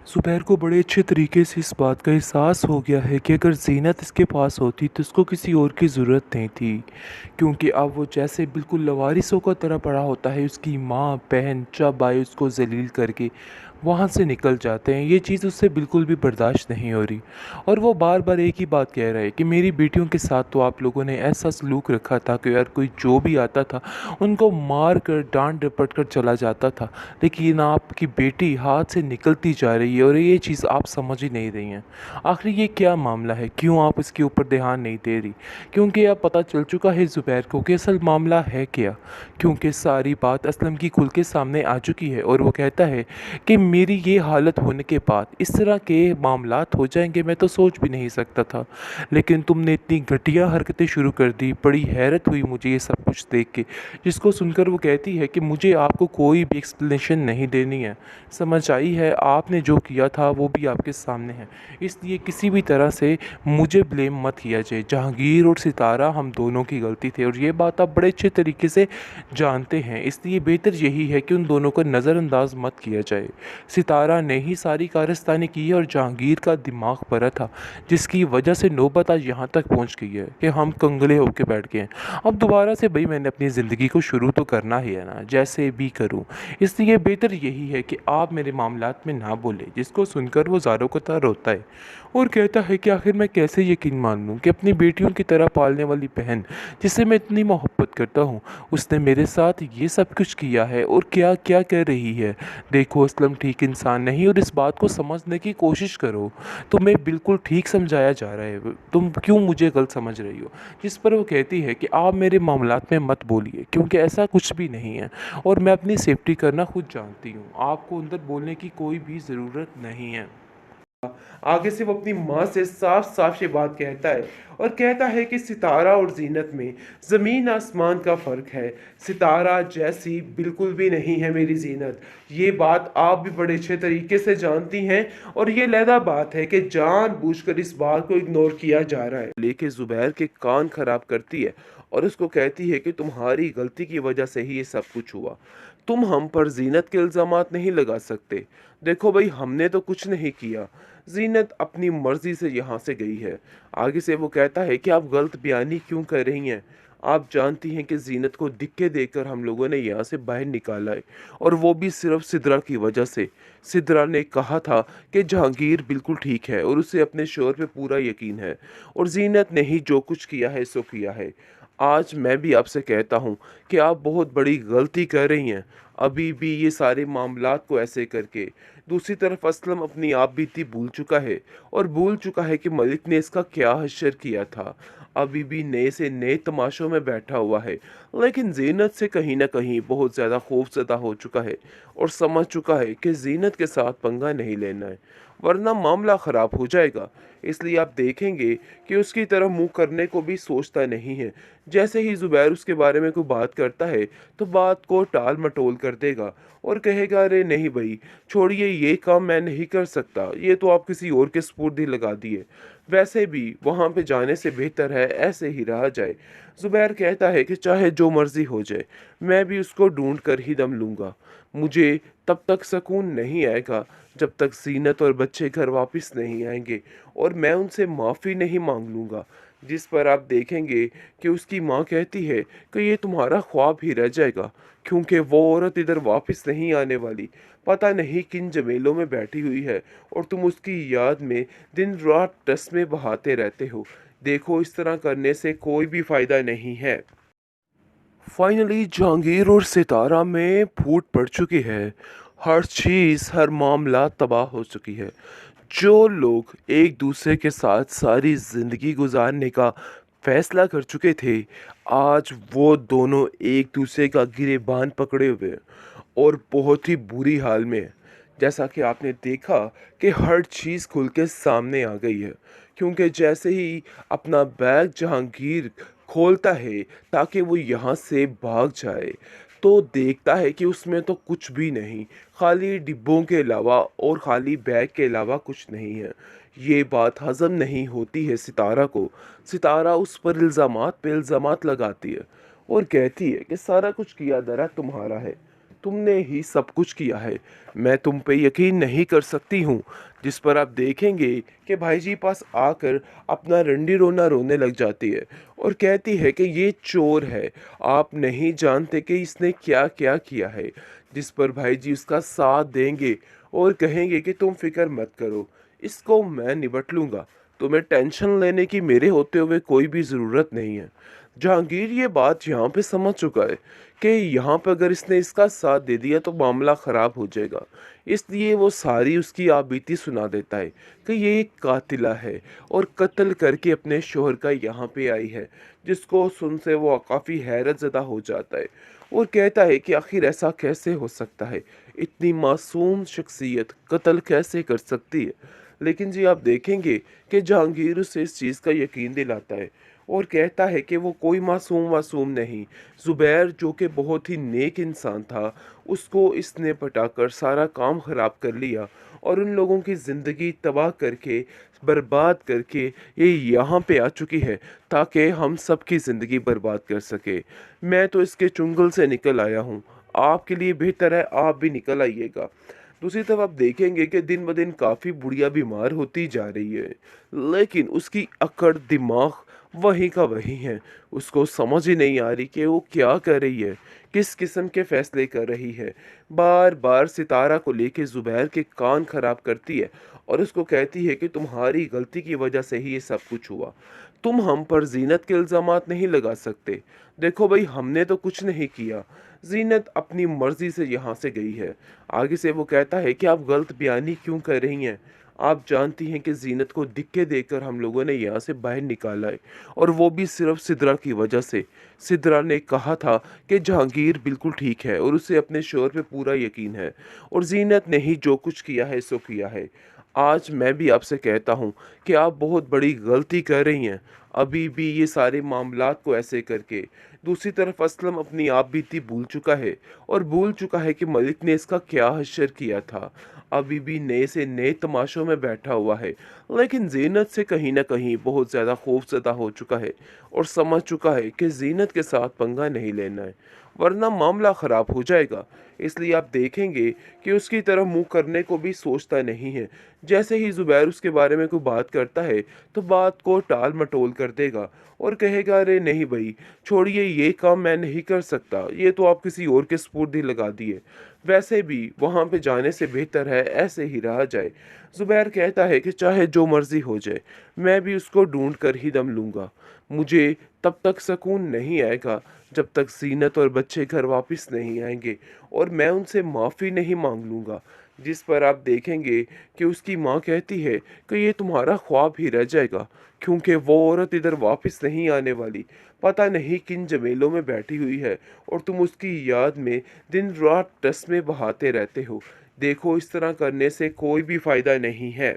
ज़ुबैर को बड़े अच्छे तरीके से इस बात का एहसास हो गया है कि अगर ज़ीनत इसके पास होती तो उसको किसी और की ज़रूरत नहीं थी, क्योंकि अब वो जैसे बिल्कुल लवारिसों का तरह पड़ा होता है। उसकी माँ बहन जब आए उसको ज़लील करके वहाँ से निकल जाते हैं। ये चीज़ उससे बिल्कुल भी बर्दाश्त नहीं हो रही, और वो बार बार एक ही बात कह रहा है कि मेरी बेटियों के साथ तो आप लोगों ने ऐसा सलूक रखा था कि यार कोई जो भी आता था उनको मार कर डांट डपट कर चला जाता था, लेकिन आपकी बेटी हाथ से निकलती जा रही है और ये चीज़ आप समझ ही नहीं रही हैं। आखिर ये क्या मामला है, क्यों आप इसके ऊपर ध्यान नहीं दे रही? क्योंकि अब पता चल चुका है ज़ुबैर को कि असल मामला है क्या। क्योंकि सारी बात असलम की खुल के सामने आ चुकी है, और वो कहता है कि मेरी ये हालत होने के बाद इस तरह के मामलात हो जाएंगे मैं तो सोच भी नहीं सकता था, लेकिन तुमने इतनी घटिया हरकतें शुरू कर दी। बड़ी हैरत हुई मुझे ये सब कुछ देख के, जिसको सुनकर वो कहती है कि मुझे आपको कोई भी एक्सप्लेनेशन नहीं देनी है। समझ आई है, आपने जो किया था वो भी आपके सामने है, इसलिए किसी भी तरह से मुझे ब्लेम मत किया जाए। जहांगीर और सितारा हम दोनों की गलती थी, और ये बात आप बड़े अच्छे तरीके से जानते हैं, इसलिए बेहतर यही है कि उन दोनों को नज़रअंदाज मत किया जाए। सितारा ने ही सारी कारस्तानी की है और जहांगीर का दिमाग भरा था, जिसकी वजह से नौबत आज यहाँ तक पहुँच गई है कि हम कंगले होकर बैठ गए हैं। अब दोबारा से भाई मैंने अपनी ज़िंदगी को शुरू तो करना ही है ना, जैसे भी करूं। इसलिए बेहतर यही है कि आप मेरे मामलात में ना बोले। जिसको सुनकर वो ज़ारों को तरह रोता है और कहता है कि आखिर मैं कैसे यकीन मान लूं कि अपनी बेटियों की तरह पालने वाली बहन, जिसे मैं इतनी मोहब्बत करता हूं, उसने मेरे साथ ये सब कुछ किया है और क्या क्या कर रही है। देखो असलम ठीक इंसान नहीं, और इस बात को समझने की कोशिश करो। तुम्हें बिल्कुल ठीक समझाया जा रहा है, तुम क्यों मुझे गलत समझ रही हो। जिस पर वो कहती है कि आप मेरे मामलात में मत बोलिए, क्योंकि ऐसा कुछ भी नहीं है, और मैं अपनी सेफ्टी करना खुद जानती हूँ। आपको अंदर बोलने की कोई भी ज़रूरत नहीं है। आगे से वो अपनी माँ से साफ साफ ये बात कहता है, और कहता है कि सितारा और जीनत में ज़मीन आसमान का फ़र्क है। सितारा जैसी बिल्कुल भी नहीं है मेरी जीनत। ये बात आप भी बड़े अच्छे तरीके से जानती हैं, और ये लहदा बात है कि जानबूझकर इस बात को इग्नोर किया जा रहा है। लेके ज़ुबैर के कान खराब करती है और उसको कहती है कि तुम्हारी गलती की वजह से ही ये सब कुछ हुआ। तुम हम पर जीनत के इल्ज़ामात नहीं लगा सकते। देखो भाई, हमने तो कुछ नहीं किया। जीनत अपनी मर्जी से यहाँ से गई है। आगे से वो कहता है कि आप गलत बयानी क्यों कर रही हैं। आप जानती हैं कि जीनत को दिक्के देकर हम लोगों ने यहाँ से बाहर निकाला है, और वो भी सिर्फ सिद्रा की वजह से। सिद्रा ने कहा था कि जहांगीर बिल्कुल ठीक है और उसे अपने शोहर पे पूरा यकीन है, और जीनत ने ही जो कुछ किया है सो किया है। आज मैं भी आपसे कहता हूँ कि आप बहुत बड़ी गलती कर रही हैं, अभी भी ये सारे मामलात को ऐसे करके। दूसरी तरफ असलम अपनी आप बीती भूल चुका है, और भूल चुका है कि मलिक ने इसका क्या हश्र किया था। अभी भी नए से नए तमाशों में बैठा हुआ है, लेकिन जीनत से कहीं ना कहीं बहुत ज़्यादा खौफजदा हो चुका है, और समझ चुका है कि जीनत के साथ पंगा नहीं लेना है, वरना मामला ख़राब हो जाएगा। इसलिए आप देखेंगे कि उसकी तरफ मुंह करने को भी सोचता नहीं है। जैसे ही ज़ुबैर उसके बारे में कोई बात करता है तो बात को टाल मटोल कर देगा और कहेगा, अरे नहीं भाई, छोड़िए, ये काम मैं नहीं कर सकता, ये तो आप किसी और के स्पुर्द ही लगा दिए। वैसे भी वहाँ पे जाने से बेहतर है ऐसे ही रहा जाए। ज़ुबैर कहता है कि चाहे जो मर्ज़ी हो जाए, मैं भी उसको ढूंढ कर ही दम लूँगा। मुझे तब तक सुकून नहीं आएगा जब तक ज़ीनत और बच्चे घर वापस नहीं आएंगे, और मैं उनसे माफ़ी नहीं मांग लूँगा। जिस पर आप देखेंगे कि उसकी माँ कहती है कि ये तुम्हारा ख्वाब ही रह जाएगा, क्योंकि वो औरत इधर वापस नहीं आने वाली। पता नहीं किन झमेलों में बैठी हुई है, और तुम उसकी याद में दिन रात तस्मे बहाते रहते हो। देखो, इस तरह करने से कोई भी फ़ायदा नहीं है। फाइनली जहांगीर और सितारा में फूट पड़ चुकी है। हर चीज़, हर मामला तबाह हो चुकी है। जो लोग एक दूसरे के साथ सारी ज़िंदगी गुजारने का फैसला कर चुके थे, आज वो दोनों एक दूसरे का गिरेबान पकड़े हुए हैं और बहुत ही बुरी हाल में है। जैसा कि आपने देखा कि हर चीज़ खुल के सामने आ गई है, क्योंकि जैसे ही अपना बैग जहांगीर खोलता है ताकि वो यहाँ से भाग जाए, तो देखता है कि उसमें तो कुछ भी नहीं, खाली डिब्बों के अलावा और खाली बैग के अलावा कुछ नहीं है। ये बात हज़म नहीं होती है सितारा को। सितारा उस पर इल्ज़ामात पे इल्ज़ामात लगाती है और कहती है कि सारा कुछ किया धरा तुम्हारा है। तुमने ही सब कुछ किया है, मैं तुम पे यकीन नहीं कर सकती हूँ। जिस पर आप देखेंगे कि भाई जी पास आकर अपना रंडी रोना रोने लग जाती है और कहती है कि ये चोर है, आप नहीं जानते कि इसने क्या क्या किया है। जिस पर भाई जी उसका साथ देंगे और कहेंगे कि तुम फिक्र मत करो, इसको मैं निपट लूँगा, तुम्हें टेंशन लेने की मेरे होते हुए कोई भी ज़रूरत नहीं है। जहांगीर ये बात यहाँ पे समझ चुका है कि यहाँ पे अगर इसने इसका साथ दे दिया तो मामला ख़राब हो जाएगा। इसलिए वो सारी उसकी आपबीती सुना देता है कि ये एक कातिला है और कत्ल करके अपने शोहर का यहाँ पे आई है, जिसको सुन से वो काफ़ी हैरत ज़दा हो जाता है और कहता है कि आखिर ऐसा कैसे हो सकता है, इतनी मासूम शख्सियत कत्ल कैसे कर सकती है। लेकिन जी आप देखेंगे कि जहांगीर उसे इस चीज़ का यकीन दिलाता है और कहता है कि वो कोई मासूम वासूम नहीं, ज़ुबैर जो कि बहुत ही नेक इंसान था, उसको इसने पटाकर सारा काम ख़राब कर लिया और उन लोगों की ज़िंदगी तबाह करके, बर्बाद करके ये यहाँ पे आ चुकी है ताकि हम सब की ज़िंदगी बर्बाद कर सके। मैं तो इसके चुंगल से निकल आया हूँ, आपके लिए बेहतर है आप भी निकल आइएगा। दूसरी तरफ आप देखेंगे कि दिन ब दिन काफ़ी बुढ़िया बीमार होती जा रही है, लेकिन उसकी अकड़ दिमाग वही का वही है। उसको समझ ही नहीं आ रही कि वो क्या कर रही है, किस किस्म के फैसले कर रही है। बार बार सितारा को लेके ज़ुबैर के कान खराब करती है और उसको कहती है कि तुम्हारी गलती की वजह से ही ये सब कुछ हुआ, तुम हम पर जीनत के इल्ज़ामात नहीं लगा सकते। देखो भाई हमने तो कुछ नहीं किया, जीनत अपनी मर्जी से यहाँ से गई है। आगे से वो कहता है कि आप गलत बयानी क्यों कर रही हैं, आप जानती हैं कि जीनत को धिक्के देकर हम लोगों ने यहाँ से बाहर निकाला है और वो भी सिर्फ सिद्रा की वजह से। सिद्रा ने कहा था कि जहांगीर बिल्कुल ठीक है और उसे अपने शोहर पे पूरा यकीन है और जीनत ने ही जो कुछ किया है सो किया है। आज मैं भी आपसे कहता हूँ कि आप बहुत बड़ी गलती कर रही हैं अभी भी ये सारे मामलात को ऐसे करके। दूसरी तरफ असलम अपनी आप बीती भूल चुका है और भूल चुका है कि मलिक ने इसका क्या हश्र किया था। अभी भी नए से नए तमाशों में बैठा हुआ है, लेकिन जीनत से कहीं ना कहीं बहुत ज़्यादा खौफज़दा हो चुका है और समझ चुका है कि जीनत के साथ पंगा नहीं लेना है वरना मामला ख़राब हो जाएगा। इसलिए आप देखेंगे कि उसकी तरफ मुंह करने को भी सोचता नहीं है। जैसे ही ज़ुबैर उसके बारे में कोई बात करता है तो बात को टाल मटोल कर देगा और कहेगा अरे नहीं भाई छोड़िए, ये काम मैं नहीं कर सकता, ये तो आप किसी और के स्पुर्द लगा दिए, वैसे भी वहाँ पे जाने से बेहतर है ऐसे ही रहा जाए। ज़ुबैर कहता है कि चाहे जो मर्ज़ी हो जाए, मैं भी उसको ढूंढ कर ही दम लूँगा। मुझे तब तक सुकून नहीं आएगा जब तक ज़ीनत और बच्चे घर वापस नहीं आएंगे और मैं उनसे माफ़ी नहीं मांग लूँगा। जिस पर आप देखेंगे कि उसकी माँ कहती है कि ये तुम्हारा ख्वाब ही रह जाएगा, क्योंकि वो औरत इधर वापस नहीं आने वाली, पता नहीं किन झमेलों में बैठी हुई है और तुम उसकी याद में दिन रात तस्मे बहाते रहते हो। देखो इस तरह करने से कोई भी फ़ायदा नहीं है।